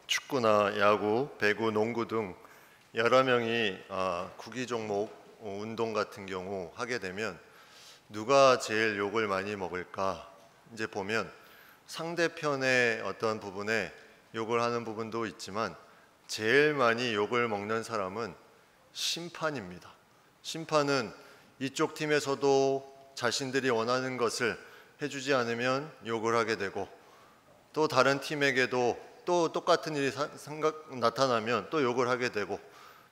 축구나 야구, 배구, 농구 등 여러 명이 구기 종목 운동 같은 경우 하게 되면 누가 제일 욕을 많이 먹을까? 이제 보면 상대편의 어떤 부분에 욕을 하는 부분도 있지만 제일 많이 욕을 먹는 사람은 심판입니다. 심판은 이쪽 팀에서도 자신들이 원하는 것을 해주지 않으면 욕을 하게 되고, 또 다른 팀에게도 또 똑같은 일이 나타나면 또 욕을 하게 되고,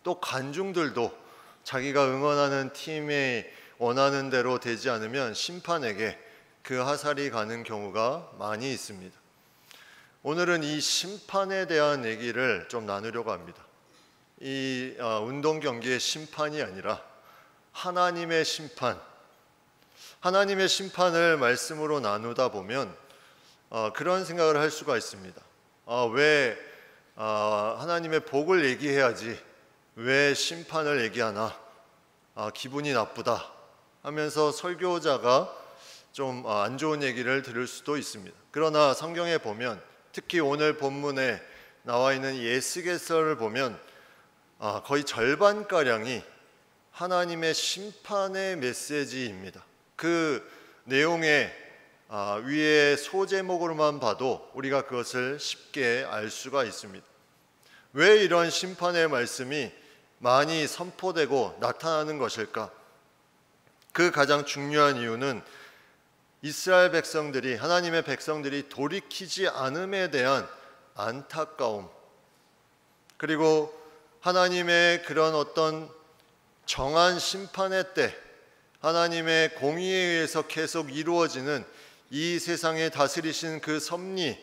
또 관중들도 자기가 응원하는 팀이 원하는 대로 되지 않으면 심판에게 그 화살이 가는 경우가 많이 있습니다. 오늘은 이 심판에 대한 얘기를 좀 나누려고 합니다. 이 운동 경기의 심판이 아니라 하나님의 심판, 하나님의 심판을 말씀으로 나누다 보면 그런 생각을 할 수가 있습니다. 왜 하나님의 복을 얘기해야지 왜 심판을 얘기하나, 기분이 나쁘다 하면서 설교자가 좀 안 좋은 얘기를 들을 수도 있습니다. 그러나 성경에 보면, 특히 오늘 본문에 나와 있는 에스겔서를 보면 거의 절반가량이 하나님의 심판의 메시지입니다. 그 내용의 위에 소제목으로만 봐도 우리가 그것을 쉽게 알 수가 있습니다. 왜 이런 심판의 말씀이 많이 선포되고 나타나는 것일까? 그 가장 중요한 이유는 이스라엘 백성들이, 하나님의 백성들이 돌이키지 않음에 대한 안타까움, 그리고 하나님의 그런 어떤 정한 심판의 때, 하나님의 공의에 의해서 계속 이루어지는 이 세상에 다스리신 그 섭리,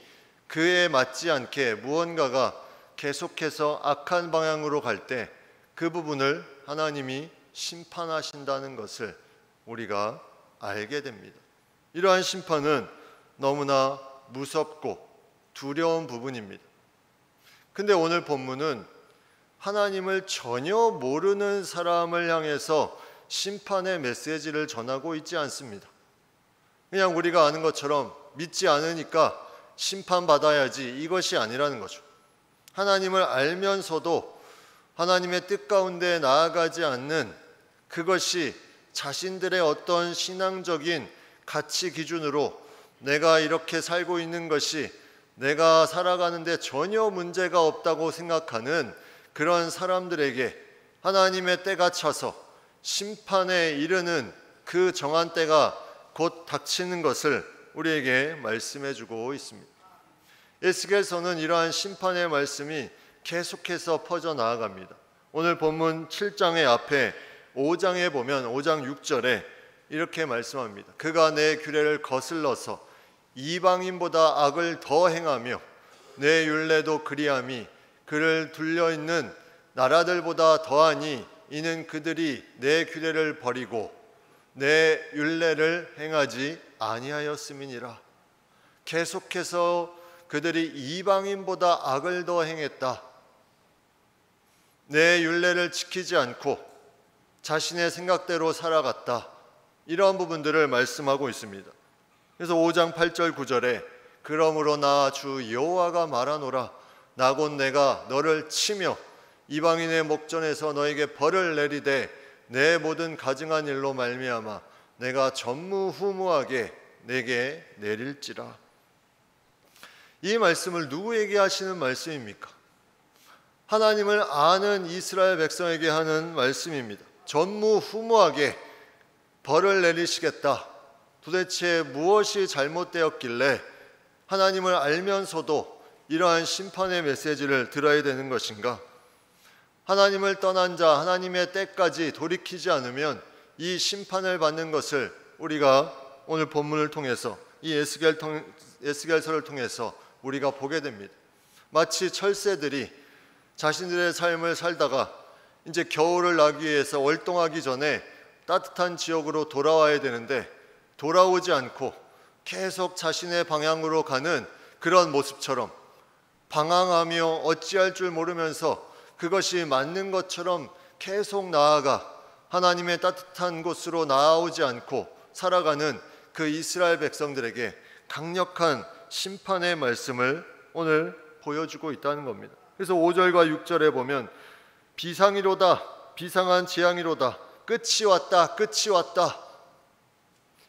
그에 맞지 않게 무언가가 계속해서 악한 방향으로 갈 때 그 부분을 하나님이 심판하신다는 것을 우리가 알게 됩니다. 이러한 심판은 너무나 무섭고 두려운 부분입니다. 근데 오늘 본문은 하나님을 전혀 모르는 사람을 향해서 심판의 메시지를 전하고 있지 않습니다. 그냥 우리가 아는 것처럼 믿지 않으니까 심판받아야지, 이것이 아니라는 거죠. 하나님을 알면서도 하나님의 뜻 가운데 나아가지 않는, 그것이 자신들의 어떤 신앙적인 가치 기준으로 내가 이렇게 살고 있는 것이 내가 살아가는데 전혀 문제가 없다고 생각하는 그런 사람들에게 하나님의 때가 차서 심판에 이르는 그 정한 때가 곧 닥치는 것을 우리에게 말씀해 주고 있습니다. 에스겔서는 이러한 심판의 말씀이 계속해서 퍼져나아갑니다. 오늘 본문 7장의 앞에 5장에 보면 5장 6절에 이렇게 말씀합니다. 그가 내 규례를 거슬러서 이방인보다 악을 더 행하며 내 율례도 그리함이 그를 둘려있는 나라들보다 더하니 이는 그들이 내 규례를 버리고 내 율례를 행하지 아니하였음이니라. 계속해서 그들이 이방인보다 악을 더 행했다, 내 율례를 지키지 않고 자신의 생각대로 살아갔다, 이러한 부분들을 말씀하고 있습니다. 그래서 5장 8절 9절에 그러므로 나 주 여호와가 말하노라, 나 곧 내가 너를 치며 이방인의 목전에서 너에게 벌을 내리되 내 모든 가증한 일로 말미암아 내가 전무후무하게 내게 내릴지라. 이 말씀을 누구에게 하시는 말씀입니까? 하나님을 아는 이스라엘 백성에게 하는 말씀입니다. 전무후무하게 벌을 내리시겠다. 도대체 무엇이 잘못되었길래 하나님을 알면서도 이러한 심판의 메시지를 들어야 되는 것인가? 하나님을 떠난 자, 하나님의 때까지 돌이키지 않으면 이 심판을 받는 것을 우리가 오늘 본문을 통해서, 이 에스겔서를 통해서 우리가 보게 됩니다. 마치 철새들이 자신들의 삶을 살다가 이제 겨울을 나기 위해서 월동하기 전에 따뜻한 지역으로 돌아와야 되는데 돌아오지 않고 계속 자신의 방향으로 가는 그런 모습처럼 방황하며 어찌할 줄 모르면서 그것이 맞는 것처럼 계속 나아가 하나님의 따뜻한 곳으로 나아오지 않고 살아가는 그 이스라엘 백성들에게 강력한 심판의 말씀을 오늘 보여주고 있다는 겁니다. 그래서 5절과 6절에 보면 비상이로다, 비상한 재앙이로다, 끝이 왔다, 끝이 왔다,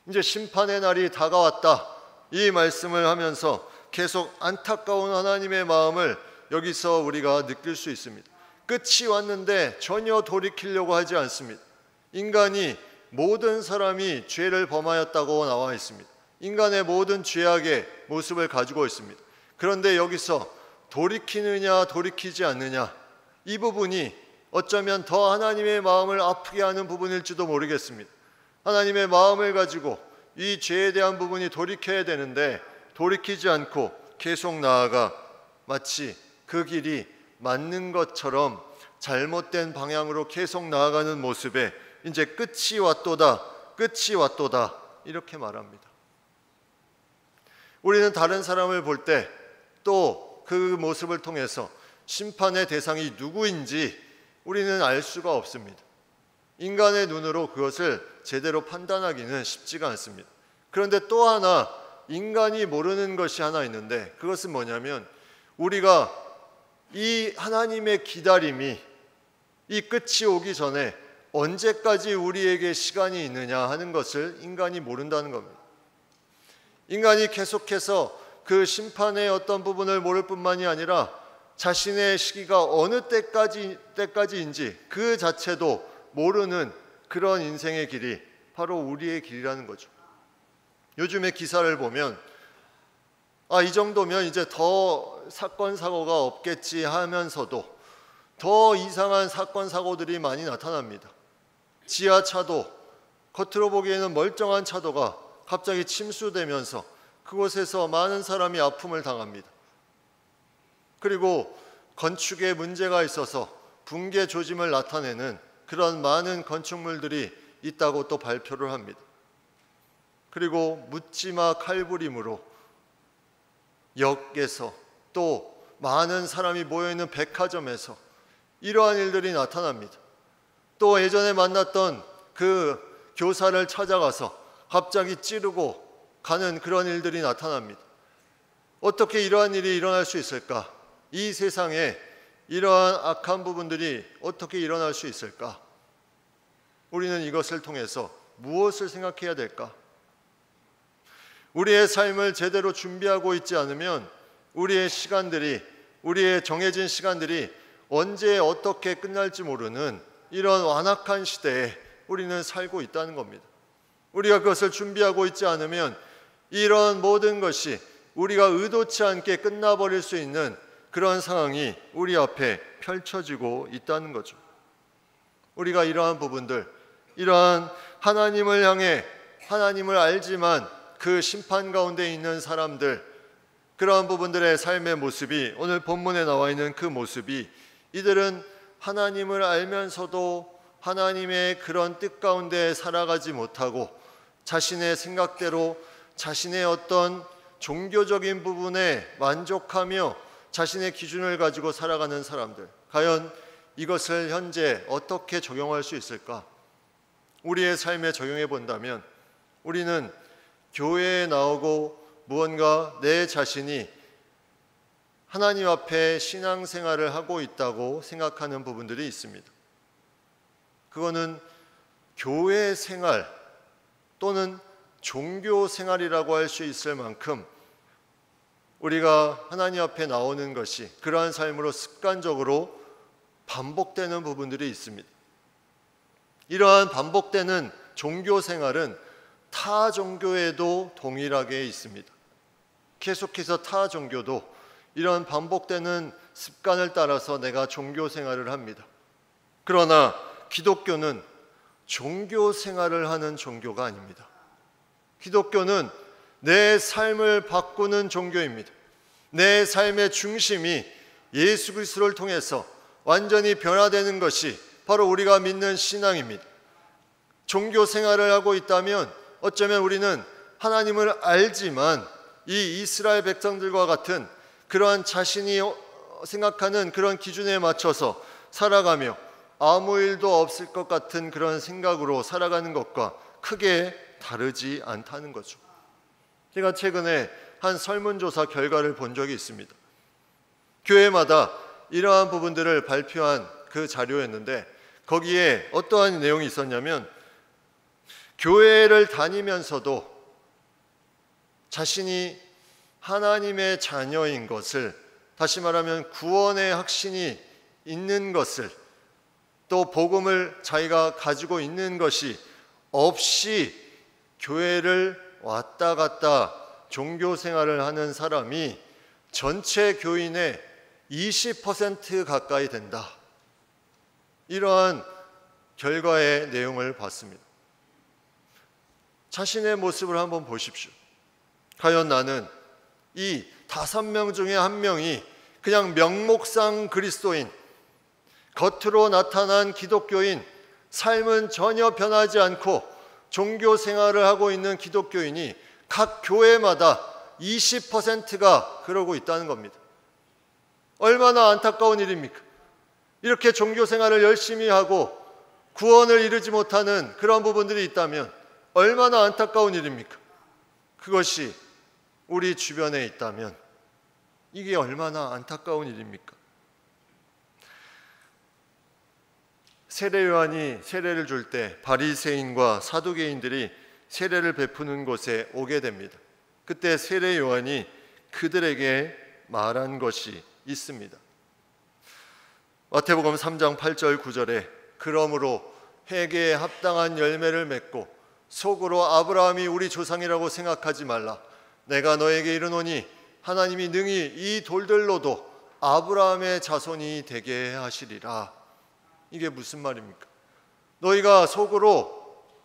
이제 심판의 날이 다가왔다, 이 말씀을 하면서 계속 안타까운 하나님의 마음을 여기서 우리가 느낄 수 있습니다. 끝이 왔는데 전혀 돌이키려고 하지 않습니다. 인간이, 모든 사람이 죄를 범하였다고 나와 있습니다. 인간의 모든 죄악의 모습을 가지고 있습니다. 그런데 여기서 돌이키느냐 돌이키지 않느냐, 이 부분이 어쩌면 더 하나님의 마음을 아프게 하는 부분일지도 모르겠습니다. 하나님의 마음을 가지고 이 죄에 대한 부분이 돌이켜야 되는데 돌이키지 않고 계속 나아가 마치 그 길이 맞는 것처럼 잘못된 방향으로 계속 나아가는 모습에 이제 끝이 왔도다, 끝이 왔도다, 이렇게 말합니다. 우리는 다른 사람을 볼 때 또 그 모습을 통해서 심판의 대상이 누구인지 우리는 알 수가 없습니다. 인간의 눈으로 그것을 제대로 판단하기는 쉽지가 않습니다. 그런데 또 하나 인간이 모르는 것이 하나 있는데, 그것은 뭐냐면 우리가 이 하나님의 기다림이 이 끝이 오기 전에 언제까지 우리에게 시간이 있느냐 하는 것을 인간이 모른다는 겁니다. 인간이 계속해서 그 심판의 어떤 부분을 모를 뿐만이 아니라 자신의 시기가 어느 때까지인지 그 자체도 모르는 그런 인생의 길이 바로 우리의 길이라는 거죠. 요즘에 기사를 보면 이 정도면 이제 더 사건 사고가 없겠지 하면서도 더 이상한 사건 사고들이 많이 나타납니다. 지하차도, 겉으로 보기에는 멀쩡한 차도가 갑자기 침수되면서 그곳에서 많은 사람이 아픔을 당합니다. 그리고 건축에 문제가 있어서 붕괴 조짐을 나타내는 그런 많은 건축물들이 있다고 또 발표를 합니다. 그리고 묻지마 칼부림으로 역에서 또 많은 사람이 모여있는 백화점에서 이러한 일들이 나타납니다. 또 예전에 만났던 그 교사를 찾아가서 갑자기 찌르고 가는 그런 일들이 나타납니다. 어떻게 이러한 일이 일어날 수 있을까? 이 세상에 이러한 악한 부분들이 어떻게 일어날 수 있을까? 우리는 이것을 통해서 무엇을 생각해야 될까? 우리의 삶을 제대로 준비하고 있지 않으면 우리의 시간들이, 우리의 정해진 시간들이 언제 어떻게 끝날지 모르는 이런 완악한 시대에 우리는 살고 있다는 겁니다. 우리가 그것을 준비하고 있지 않으면 이런 모든 것이 우리가 의도치 않게 끝나버릴 수 있는 그런 상황이 우리 앞에 펼쳐지고 있다는 거죠. 우리가 이러한 부분들, 이러한 하나님을 향해, 하나님을 알지만 그 심판 가운데 있는 사람들, 그러한 부분들의 삶의 모습이, 오늘 본문에 나와 있는 그 모습이, 이들은 하나님을 알면서도 하나님의 그런 뜻 가운데 살아가지 못하고 자신의 생각대로 자신의 어떤 종교적인 부분에 만족하며 자신의 기준을 가지고 살아가는 사람들, 과연 이것을 현재 어떻게 적용할 수 있을까? 우리의 삶에 적용해 본다면 우리는 교회에 나오고 무언가 내 자신이 하나님 앞에 신앙생활을 하고 있다고 생각하는 부분들이 있습니다. 그거는 교회 생활 또는 종교 생활이라고 할 수 있을 만큼 우리가 하나님 앞에 나오는 것이 그러한 삶으로 습관적으로 반복되는 부분들이 있습니다. 이러한 반복되는 종교 생활은 타 종교에도 동일하게 있습니다. 계속해서 타 종교도 이런 반복되는 습관을 따라서 내가 종교 생활을 합니다. 그러나 기독교는 종교 생활을 하는 종교가 아닙니다. 기독교는 내 삶을 바꾸는 종교입니다. 내 삶의 중심이 예수 그리스도를 통해서 완전히 변화되는 것이 바로 우리가 믿는 신앙입니다. 종교 생활을 하고 있다면 어쩌면 우리는 하나님을 알지만 이 이스라엘 백성들과 같은 그러한 자신이 생각하는 그런 기준에 맞춰서 살아가며 아무 일도 없을 것 같은 그런 생각으로 살아가는 것과 크게 다르지 않다는 거죠. 제가 최근에 한 설문조사 결과를 본 적이 있습니다. 교회마다 이러한 부분들을 발표한 그 자료였는데, 거기에 어떠한 내용이 있었냐면, 교회를 다니면서도 자신이 하나님의 자녀인 것을, 다시 말하면 구원의 확신이 있는 것을, 또 복음을 자기가 가지고 있는 것이 없이 교회를 왔다 갔다 종교 생활을 하는 사람이 전체 교인의 20% 가까이 된다. 이러한 결과의 내용을 봤습니다. 자신의 모습을 한번 보십시오. 과연 나는 이 5명 중에 1명이 그냥 명목상 그리스도인, 겉으로 나타난 기독교인, 삶은 전혀 변하지 않고 종교 생활을 하고 있는 기독교인이 각 교회마다 20%가 그러고 있다는 겁니다. 얼마나 안타까운 일입니까? 이렇게 종교 생활을 열심히 하고 구원을 이루지 못하는 그런 부분들이 있다면 얼마나 안타까운 일입니까? 그것이 우리 주변에 있다면 이게 얼마나 안타까운 일입니까? 세례 요한이 세례를 줄 때 바리새인과 사두개인들이 세례를 베푸는 곳에 오게 됩니다. 그때 세례 요한이 그들에게 말한 것이 있습니다. 마태복음 3장 8절 9절에 그러므로 회개에 합당한 열매를 맺고 속으로 아브라함이 우리 조상이라고 생각하지 말라. 내가 너에게 이르노니 하나님이 능히 이 돌들로도 아브라함의 자손이 되게 하시리라. 이게 무슨 말입니까? 너희가 속으로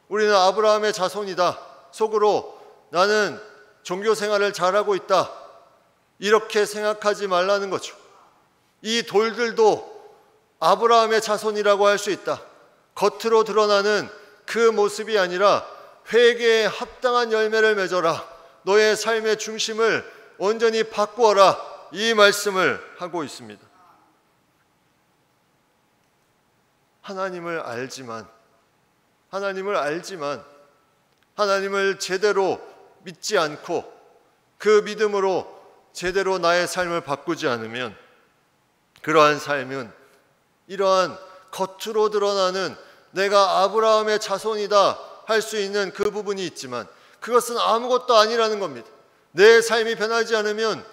우리는 아브라함의 자손이다, 속으로 나는 종교 생활을 잘하고 있다, 이렇게 생각하지 말라는 거죠. 이 돌들도 아브라함의 자손이라고 할 수 있다. 겉으로 드러나는 그 모습이 아니라 회개에 합당한 열매를 맺어라. 너의 삶의 중심을 온전히 바꾸어라. 이 말씀을 하고 있습니다. 하나님을 알지만 하나님을 제대로 믿지 않고 그 믿음으로 제대로 나의 삶을 바꾸지 않으면 그러한 삶은 이러한 겉으로 드러나는 내가 아브라함의 자손이다 할 수 있는 그 부분이 있지만 그것은 아무것도 아니라는 겁니다. 내 삶이 변하지 않으면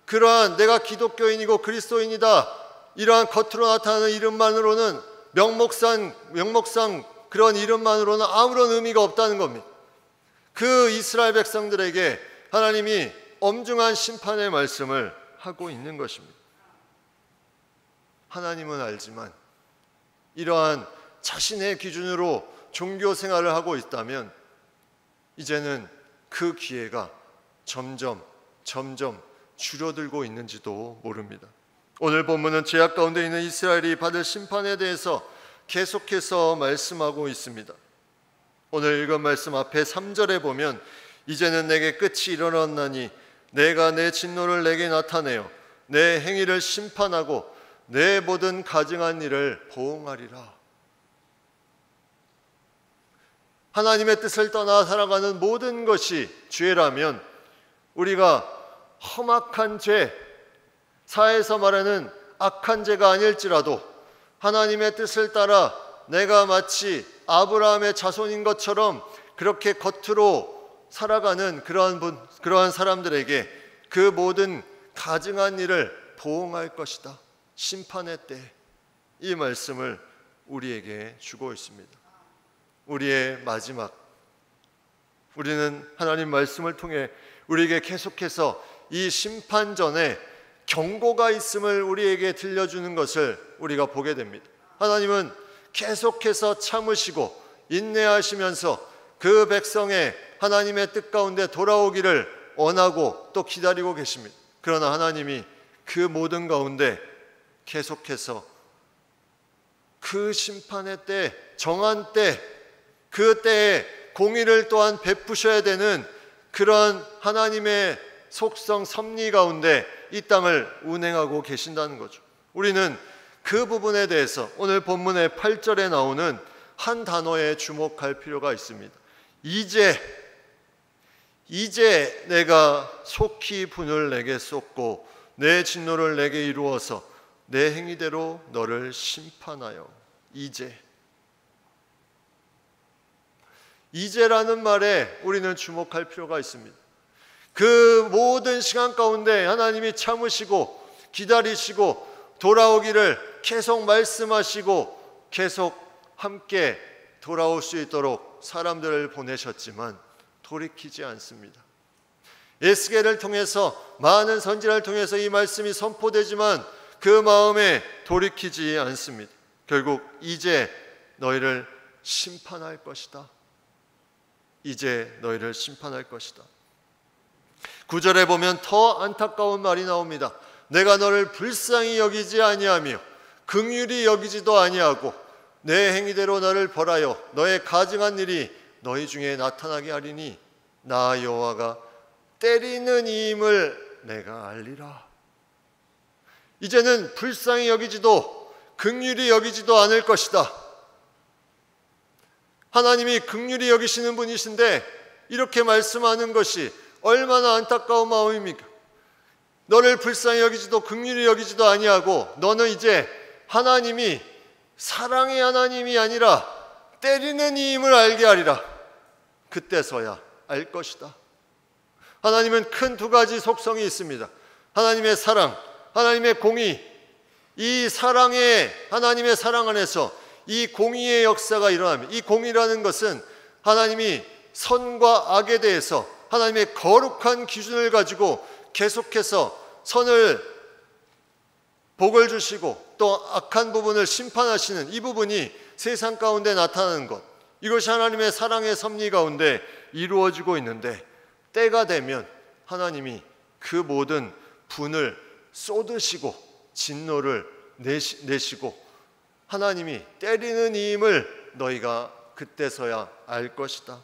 그러한 내가 기독교인이고 그리스도인이다 이러한 겉으로 나타나는 이름만으로는 명목상 그런 이름만으로는 아무런 의미가 없다는 겁니다. 그 이스라엘 백성들에게 하나님이 엄중한 심판의 말씀을 하고 있는 것입니다. 하나님은 알지만 이러한 자신의 기준으로 종교 생활을 하고 있다면 이제는 그 기회가 점점 줄어들고 있는지도 모릅니다. 오늘 본문은 죄악 가운데 있는 이스라엘이 받을 심판에 대해서 계속해서 말씀하고 있습니다. 오늘 읽은 말씀 앞에 3절에 보면 이제는 내게 끝이 이르렀나니 내가 내 진노를 내게 나타내어 내 행위를 심판하고 내 모든 가증한 일을 보응하리라. 하나님의 뜻을 떠나 살아가는 모든 것이 죄라면 우리가 험악한 죄, 사회에서 말하는 악한 죄가 아닐지라도 하나님의 뜻을 따라 내가 마치 아브라함의 자손인 것처럼 그렇게 겉으로 살아가는 그러한 사람들에게 그 모든 가증한 일을 보응할 것이다. 심판의 때. 이 말씀을 우리에게 주고 있습니다. 우리의 마지막, 우리는 하나님 말씀을 통해 우리에게 계속해서 이 심판 전에 경고가 있음을 우리에게 들려주는 것을 우리가 보게 됩니다. 하나님은 계속해서 참으시고 인내하시면서 그 백성의 하나님의 뜻 가운데 돌아오기를 원하고 또 기다리고 계십니다. 그러나 하나님이 그 모든 가운데 계속해서 그 심판의 때, 정한 때, 그 때에 공의를 또한 베푸셔야 되는 그런 하나님의 속성 섭리 가운데 이 땅을 운행하고 계신다는 거죠. 우리는 그 부분에 대해서 오늘 본문의 8절에 나오는 한 단어에 주목할 필요가 있습니다. 이제 내가 속히 분을 내게 쏟고 내 진노를 내게 이루어서 내 행위대로 너를 심판하여. 이제라는 말에 우리는 주목할 필요가 있습니다. 그 모든 시간 가운데 하나님이 참으시고 기다리시고 돌아오기를 계속 말씀하시고 계속 함께 돌아올 수 있도록 사람들을 보내셨지만 돌이키지 않습니다. 에스겔을 통해서, 많은 선지자를 통해서 이 말씀이 선포되지만 그 마음에 돌이키지 않습니다. 결국 이제 너희를 심판할 것이다. 이제 너희를 심판할 것이다. 9절에 보면 더 안타까운 말이 나옵니다. 내가 너를 불쌍히 여기지 아니하며 긍휼히 여기지도 아니하고 내 행위대로 너를 벌하여 너의 가증한 일이 너희 중에 나타나게 하리니 나 여호와가 때리는 이임을 내가 알리라. 이제는 불쌍히 여기지도 긍휼히 여기지도 않을 것이다. 하나님이 긍휼히 여기시는 분이신데 이렇게 말씀하는 것이 얼마나 안타까운 마음입니까? 너를 불쌍히 여기지도 긍휼히 여기지도 아니하고 너는 이제 하나님이 사랑의 하나님이 아니라 때리는 이임을 알게 하리라. 그때서야 알 것이다. 하나님은 큰 두 가지 속성이 있습니다. 하나님의 사랑, 하나님의 공의. 이 사랑의, 하나님의 사랑 안에서 이 공의의 역사가 일어납니다. 이 공의라는 것은 하나님이 선과 악에 대해서 하나님의 거룩한 기준을 가지고 계속해서 선을 복을 주시고 또 악한 부분을 심판하시는 이 부분이 세상 가운데 나타나는 것, 이것이 하나님의 사랑의 섭리 가운데 이루어지고 있는데 때가 되면 하나님이 그 모든 분을 쏟으시고 진노를 내시고 하나님이 때리는 이임을 너희가 그때서야 알 것이다.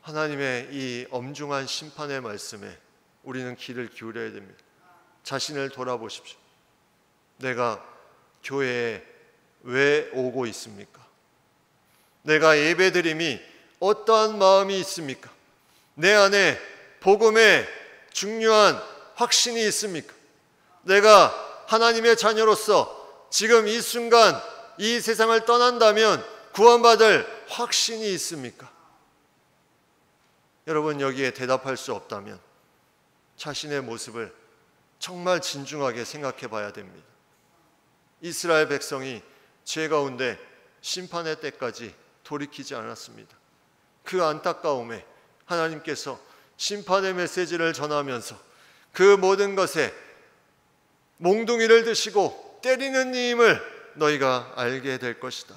하나님의 이 엄중한 심판의 말씀에 우리는 귀를 기울여야 됩니다. 자신을 돌아보십시오. 내가 교회에 왜 오고 있습니까? 내가 예배드림이 어떠한 마음이 있습니까? 내 안에 복음의 중요한 확신이 있습니까? 내가 하나님의 자녀로서 지금 이 순간 이 세상을 떠난다면 구원받을 확신이 있습니까? 여러분, 여기에 대답할 수 없다면 자신의 모습을 정말 진중하게 생각해 봐야 됩니다. 이스라엘 백성이 죄 가운데 심판의 때까지 돌이키지 않았습니다. 그 안타까움에 하나님께서 심판의 메시지를 전하면서 그 모든 것에 몽둥이를 드시고 때리는 이임을 너희가 알게 될 것이다.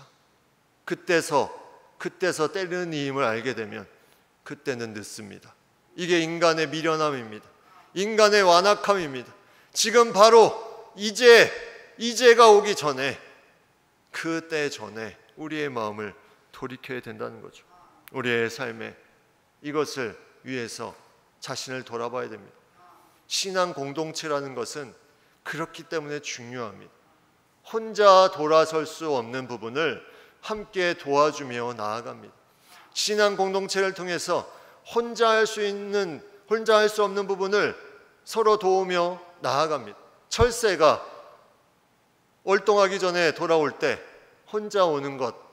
그때서 때리는 이임을 알게 되면 그때는 늦습니다. 이게 인간의 미련함입니다. 인간의 완악함입니다. 지금 바로 이제가 오기 전에, 그때 전에 우리의 마음을 돌이켜야 된다는 거죠. 우리의 삶에 이것을 위해서 자신을 돌아봐야 됩니다. 신앙 공동체라는 것은 그렇기 때문에 중요합니다. 혼자 돌아설 수 없는 부분을 함께 도와주며 나아갑니다. 신앙 공동체를 통해서 혼자 할 수 없는 부분을 서로 도우며 나아갑니다. 철새가 월동하기 전에 돌아올 때 혼자 오는 것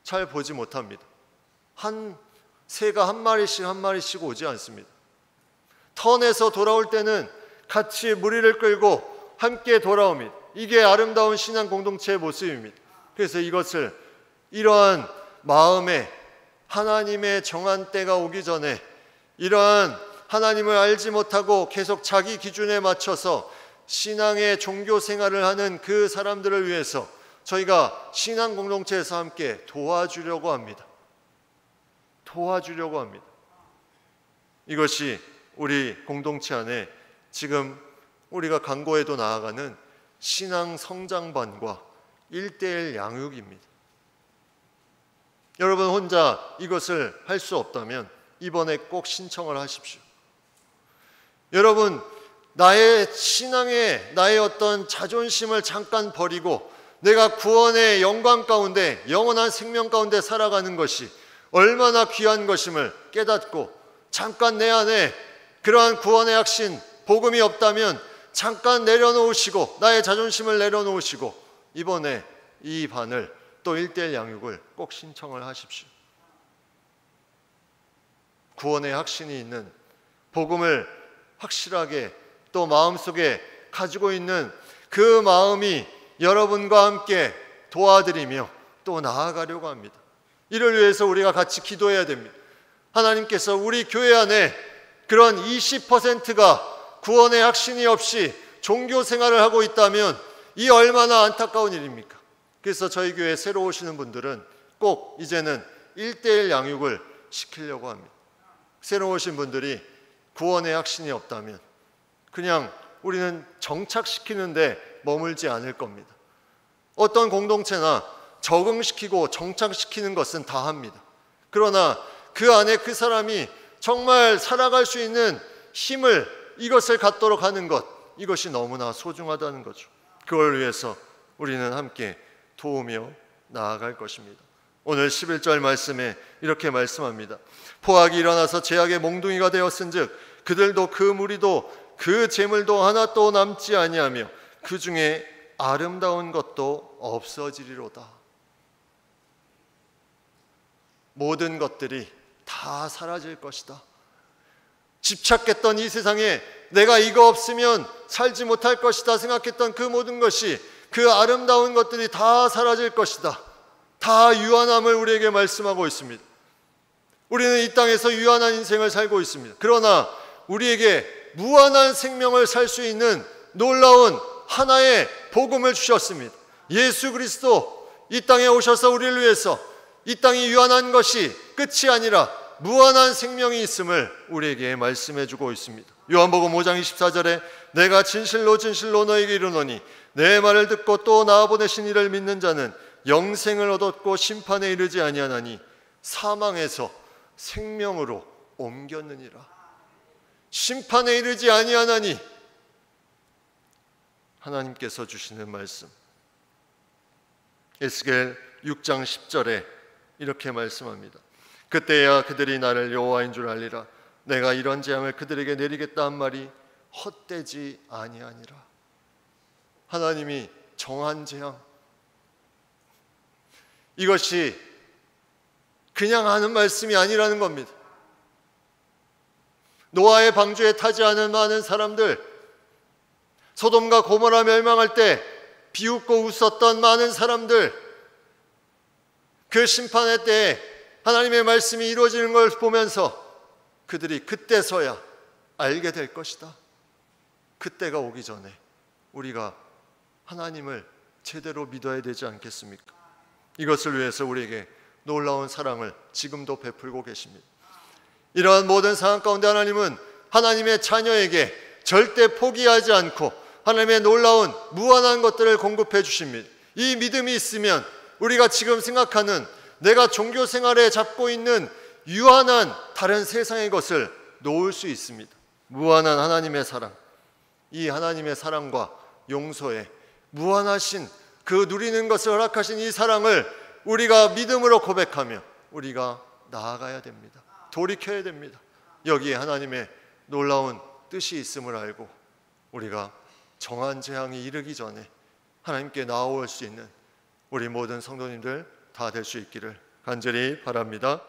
잘 보지 못합니다. 새가 한 마리씩 오지 않습니다. 턴에서 돌아올 때는 같이 무리를 끌고 함께 돌아옵니다. 이게 아름다운 신앙 공동체의 모습입니다. 그래서 이러한 마음에 하나님의 정한 때가 오기 전에 이러한 하나님을 알지 못하고 계속 자기 기준에 맞춰서 신앙의 종교 생활을 하는 그 사람들을 위해서 저희가 신앙 공동체에서 함께 도와주려고 합니다. 이것이 우리 공동체 안에 지금 우리가 강구해도 나아가는 신앙 성장반과 1:1 양육입니다. 여러분 혼자 이것을 할 수 없다면 이번에 꼭 신청을 하십시오. 여러분, 나의 신앙에 나의 어떤 자존심을 잠깐 버리고 내가 구원의 영광 가운데 영원한 생명 가운데 살아가는 것이 얼마나 귀한 것임을 깨닫고 잠깐 내 안에 그러한 구원의 확신, 복음이 없다면 잠깐 내려놓으시고 나의 자존심을 내려놓으시고 이번에 이 반을 또 1:1 양육을 꼭 신청을 하십시오. 구원의 확신이 있는, 복음을 확실하게 또 마음속에 가지고 있는 그 마음이 여러분과 함께 도와드리며 또 나아가려고 합니다. 이를 위해서 우리가 같이 기도해야 됩니다. 하나님께서 우리 교회 안에 그런 20%가 구원의 확신이 없이 종교 생활을 하고 있다면 이 얼마나 안타까운 일입니까? 그래서 저희 교회에 새로 오시는 분들은 꼭 이제는 1:1 양육을 시키려고 합니다. 새로 오신 분들이 구원의 확신이 없다면 그냥 우리는 정착시키는데 머물지 않을 겁니다. 어떤 공동체나 적응시키고 정착시키는 것은 다 합니다. 그러나 그 안에 그 사람이 정말 살아갈 수 있는 힘을, 이것을 갖도록 하는 것, 이것이 너무나 소중하다는 거죠. 그걸 위해서 우리는 함께 도우며 나아갈 것입니다. 오늘 11절 말씀에 이렇게 말씀합니다. 포악이 일어나서 제약의 몽둥이가 되었은즉 그들도 그 무리도 그 재물도 하나도 남지 아니하며 그 중에 아름다운 것도 없어지리로다. 모든 것들이 다 사라질 것이다. 집착했던 이 세상에 내가 이거 없으면 살지 못할 것이다 생각했던 그 모든 것이, 그 아름다운 것들이 다 사라질 것이다. 다 유한함을 우리에게 말씀하고 있습니다. 우리는 이 땅에서 유한한 인생을 살고 있습니다. 그러나 우리에게 무한한 생명을 살 수 있는 놀라운 하나의 복음을 주셨습니다. 예수 그리스도 이 땅에 오셔서 우리를 위해서 이 땅이 유한한 것이 끝이 아니라 무한한 생명이 있음을 우리에게 말씀해 주고 있습니다. 요한복음 5장 24절에 내가 진실로 진실로 너에게 이르노니 내 말을 듣고 또 나 보내신 이를 믿는 자는 영생을 얻었고 심판에 이르지 아니하나니 사망에서 생명으로 옮겼느니라. 심판에 이르지 아니하나니, 하나님께서 주시는 말씀. 에스겔 6장 10절에 이렇게 말씀합니다. 그때야 그들이 나를 여호와인 줄 알리라. 내가 이런 재앙을 그들에게 내리겠다 한 말이 헛되지 아니하니라. 하나님이 정한 재앙, 이것이 그냥 하는 말씀이 아니라는 겁니다. 노아의 방주에 타지 않은 많은 사람들, 소돔과 고모라 멸망할 때 비웃고 웃었던 많은 사람들, 그 심판의 때에 하나님의 말씀이 이루어지는 걸 보면서 그들이 그때서야 알게 될 것이다. 그때가 오기 전에 우리가 하나님을 제대로 믿어야 되지 않겠습니까? 이것을 위해서 우리에게 놀라운 사랑을 지금도 베풀고 계십니다. 이러한 모든 상황 가운데 하나님은 하나님의 자녀에게 절대 포기하지 않고 하나님의 놀라운 무한한 것들을 공급해 주십니다. 이 믿음이 있으면 우리가 지금 생각하는, 내가 종교 생활에 잡고 있는 유한한 다른 세상의 것을 놓을 수 있습니다. 무한한 하나님의 사랑, 이 하나님의 사랑과 용서에 무한하신 그 누리는 것을 허락하신 이 사랑을 우리가 믿음으로 고백하며 우리가 나아가야 됩니다. 돌이켜야 됩니다. 여기에 하나님의 놀라운 뜻이 있음을 알고 우리가 정한 재앙이 이르기 전에 하나님께 나아올 수 있는 우리 모든 성도님들 다 될 수 있기를 간절히 바랍니다.